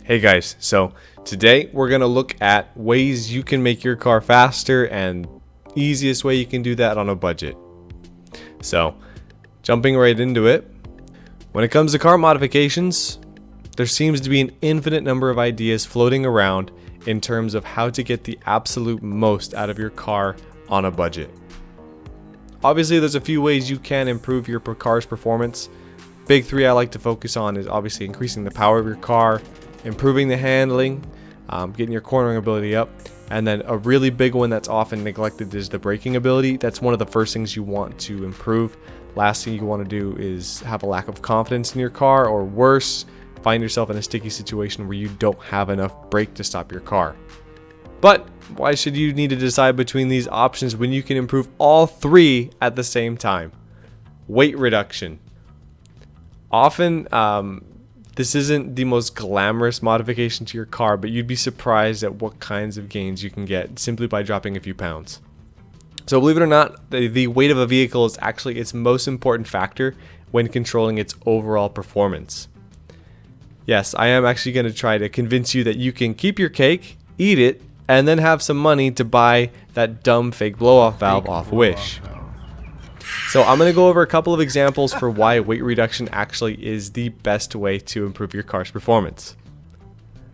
Hey guys, so today we're going to look at ways you can make your car faster and easiest way you can do that on a budget. So jumping right into it, when it comes to car modifications, there seems to be an infinite number of ideas floating around in terms of how to get the absolute most out of your car on a budget. Obviously there's a few ways you can improve your car's performance. Big three I like to focus on is obviously increasing the power of your car, improving the handling, getting your cornering ability up, and then a really big one that's often neglected is the braking ability. That's one of the first things you want to improve. Last thing you want to do is have a lack of confidence in your car, or worse, find yourself in a sticky situation where you don't have enough brake to stop your car. But why should you need to decide between these options when you can improve all three at the same time? Weight reduction. Often, this isn't the most glamorous modification to your car, but you'd be surprised at what kinds of gains you can get simply by dropping a few pounds. So believe it or not, the weight of a vehicle is actually its most important factor when controlling its overall performance. Yes, I am actually going to try to convince you that you can keep your cake, eat it, and then have some money to buy that dumb fake blow-off valve off Wish. So I'm going to go over a couple of examples for why weight reduction actually is the best way to improve your car's performance.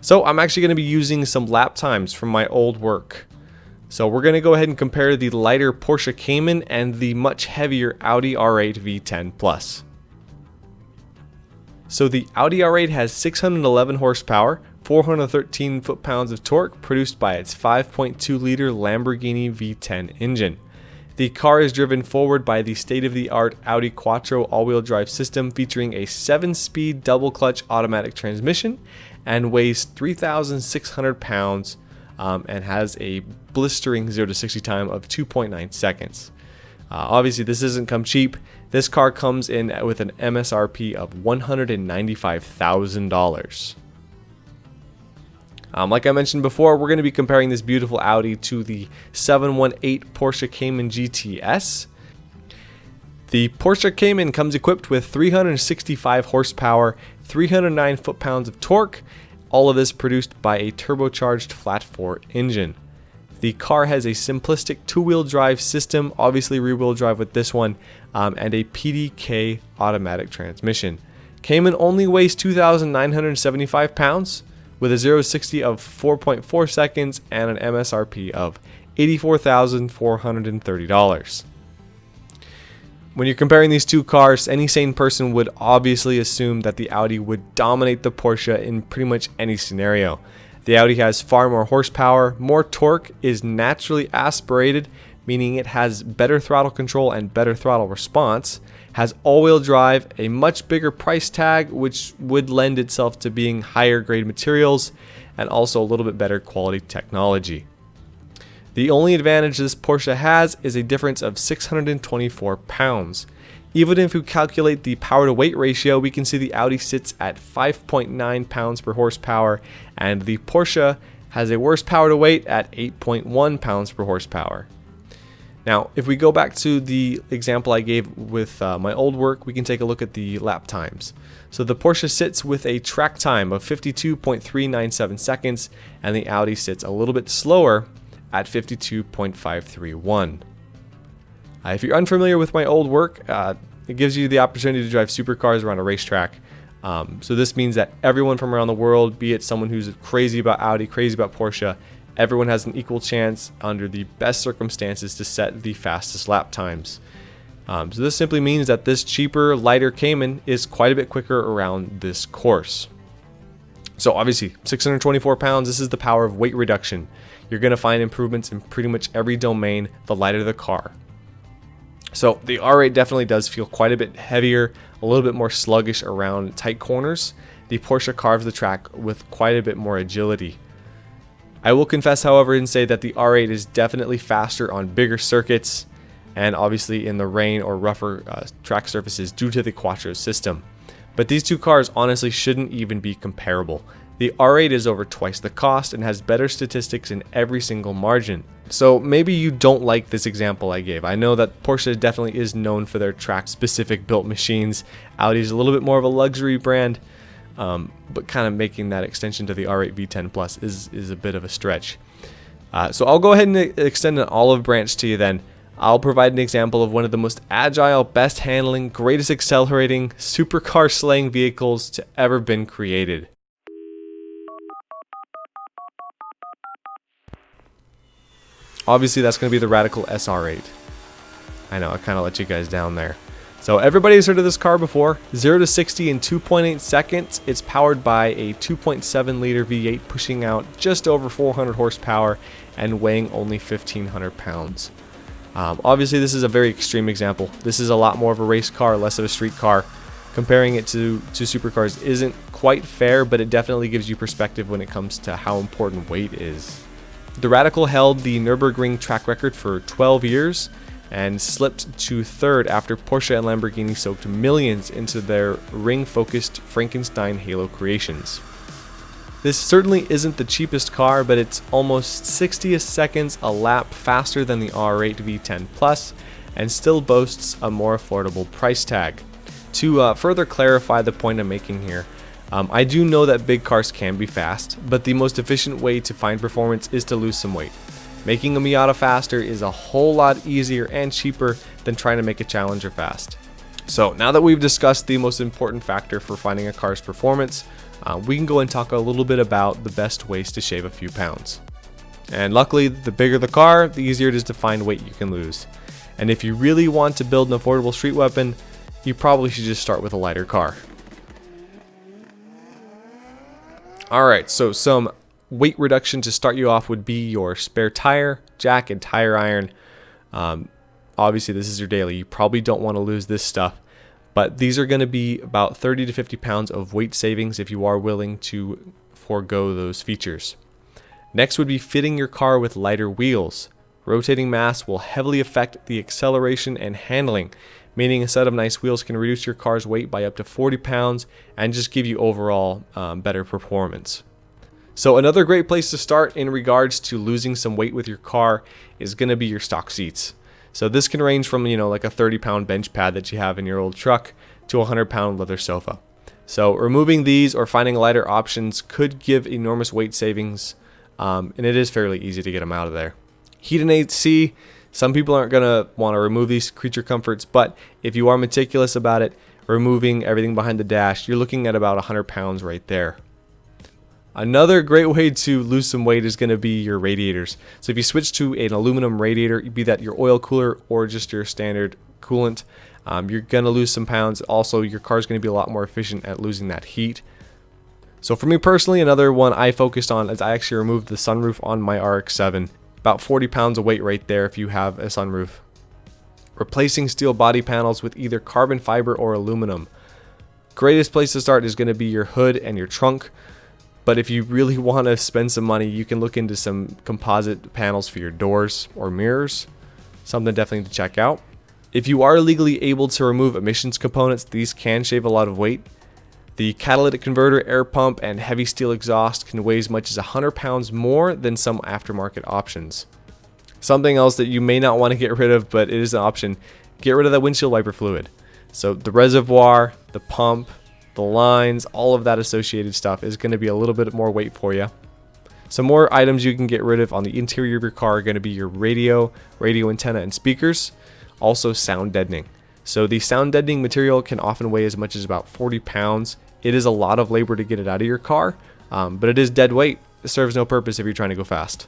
So I'm actually going to be using some lap times from my old work. So we're going to go ahead and compare the lighter Porsche Cayman and the much heavier Audi R8 V10 Plus. So the Audi R8 has 611 horsepower, 413 foot-pounds of torque produced by its 5.2 liter Lamborghini V10 engine. The car is driven forward by the state-of-the-art Audi Quattro all-wheel drive system featuring a 7-speed double-clutch automatic transmission and weighs 3,600 pounds and has a blistering 0 to 60 time of 2.9 seconds. Obviously, this doesn't come cheap. This car comes in with an MSRP of $195,000. Like I mentioned before, we're going to be comparing this beautiful Audi to the 718 Porsche Cayman GTS. The Porsche Cayman comes equipped with 365 horsepower, 309 foot-pounds of torque, all of this produced by a turbocharged flat-4 engine. The car has a simplistic two-wheel drive system, obviously rear-wheel drive with this one, and a PDK automatic transmission. Cayman only weighs 2,975 pounds, with a 0 to 60 of 4.4 seconds and an MSRP of $84,430. When you're comparing these two cars, any sane person would obviously assume that the Audi would dominate the Porsche in pretty much any scenario. The Audi has far more horsepower, more torque, is naturally aspirated, meaning it has better throttle control and better throttle response, has all-wheel drive, a much bigger price tag, which would lend itself to being higher grade materials, and also a little bit better quality technology. The only advantage this Porsche has is a difference of 624 pounds. Even if we calculate the power to weight ratio, we can see the Audi sits at 5.9 pounds per horsepower, and the Porsche has a worse power to weight at 8.1 pounds per horsepower. Now, if we go back to the example I gave with my old work, we can take a look at the lap times. So the Porsche sits with a track time of 52.397 seconds, and the Audi sits a little bit slower at 52.531. If you're unfamiliar with my old work, it gives you the opportunity to drive supercars around a racetrack. So this means that everyone from around the world, be it someone who's crazy about Audi, crazy about Porsche, everyone has an equal chance under the best circumstances to set the fastest lap times. So this simply means that this cheaper, lighter Cayman is quite a bit quicker around this course. So obviously, 624 pounds, this is the power of weight reduction. You're going to find improvements in pretty much every domain the lighter the car. So the R8 definitely does feel quite a bit heavier, a little bit more sluggish around tight corners. The Porsche carves the track with quite a bit more agility. I will confess, however, and say that the R8 is definitely faster on bigger circuits and obviously in the rain or rougher track surfaces due to the Quattro system. But these two cars honestly shouldn't even be comparable. The R8 is over twice the cost and has better statistics in every single margin. So maybe you don't like this example I gave. I know that Porsche definitely is known for their track-specific built machines. Audi is a little bit more of a luxury brand. but kind of making that extension to the R8 V10 Plus is a bit of a stretch. So I'll go ahead and extend an olive branch to you then. I'll provide an example of one of the most agile, best handling, greatest accelerating, supercar slaying vehicles to ever been created. Obviously that's going to be the Radical SR8. I know, I kind of let you guys down there. So everybody's heard of this car before. 0 to 60 in 2.8 seconds. It's powered by a 2.7 liter V8 pushing out just over 400 horsepower and weighing only 1,500 pounds. Obviously this is a very extreme example. This is a lot more of a race car, less of a street car. Comparing it to supercars isn't quite fair, but it definitely gives you perspective when it comes to how important weight is. The Radical held the Nürburgring track record for 12 years and slipped to third after Porsche and Lamborghini soaked millions into their ring-focused Frankenstein Halo creations. This certainly isn't the cheapest car, but it's almost 60 seconds a lap faster than the R8 V10 Plus and still boasts a more affordable price tag. To further clarify the point I'm making here, I do know that big cars can be fast, but the most efficient way to find performance is to lose some weight. Making a Miata faster is a whole lot easier and cheaper than trying to make a Challenger fast. So now that we've discussed the most important factor for finding a car's performance, we can go and talk a little bit about the best ways to shave a few pounds. And luckily, the bigger the car, the easier it is to find weight you can lose. And if you really want to build an affordable street weapon, you probably should just start with a lighter car. Alright, so some weight reduction to start you off would be your spare tire, jack, and tire iron. Obviously this is your daily. You probably don't want to lose this stuff, but these are going to be about 30 to 50 pounds of weight savings if you are willing to forego those features. Next would be fitting your car with lighter wheels. Rotating mass will heavily affect the acceleration and handling, meaning a set of nice wheels can reduce your car's weight by up to 40 pounds and just give you overall better performance. So another great place to start in regards to losing some weight with your car is going to be your stock seats. So this can range from, like a 30-pound bench pad that you have in your old truck to a 100-pound leather sofa. So removing these or finding lighter options could give enormous weight savings, and it is fairly easy to get them out of there. Heat and AC, some people aren't going to want to remove these creature comforts, but if you are meticulous about it, removing everything behind the dash, you're looking at about 100 pounds right there. Another great way to lose some weight is going to be your radiators. So if you switch to an aluminum radiator, be that your oil cooler or just your standard coolant, you're going to lose some pounds. Also, your car is going to be a lot more efficient at losing that heat. So for me personally, another one I focused on is I actually removed the sunroof on my RX-7. About 40 pounds of weight right there if you have a sunroof. Replacing steel body panels with either carbon fiber or aluminum. Greatest place to start is going to be your hood and your trunk. But if you really want to spend some money, you can look into some composite panels for your doors or mirrors. Something definitely to check out. If you are legally able to remove emissions components, these can shave a lot of weight. The catalytic converter, air pump, and heavy steel exhaust can weigh as much as 100 pounds more than some aftermarket options. Something else that you may not want to get rid of, but it is an option, get rid of that windshield wiper fluid. So the reservoir, the pump, the lines, all of that associated stuff is going to be a little bit more weight for you. Some more items you can get rid of on the interior of your car are going to be your radio antenna, and speakers. Also sound deadening. So the sound deadening material can often weigh as much as about 40 pounds. It is a lot of labor to get it out of your car, but it is dead weight. It serves no purpose if you're trying to go fast.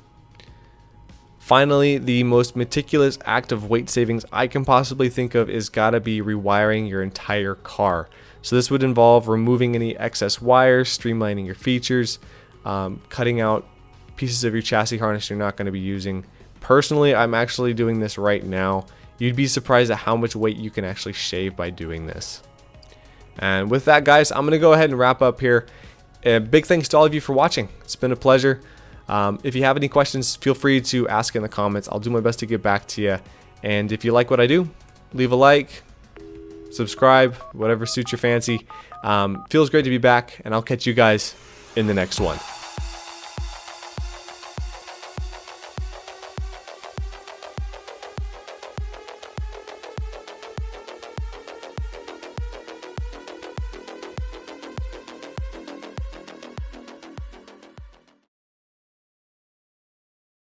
Finally, the most meticulous act of weight savings I can possibly think of is gotta be rewiring your entire car. So this would involve removing any excess wires, streamlining your features, cutting out pieces of your chassis harness you're not going to be using. Personally, I'm actually doing this right now. You'd be surprised at how much weight you can actually shave by doing this. And with that, guys, I'm going to go ahead and wrap up here. Big thanks to all of you for watching. It's been a pleasure. If you have any questions, feel free to ask in the comments. I'll do my best to get back to you. And if you like what I do, leave a like, subscribe, whatever suits your fancy. Feels great to be back, and I'll catch you guys in the next one.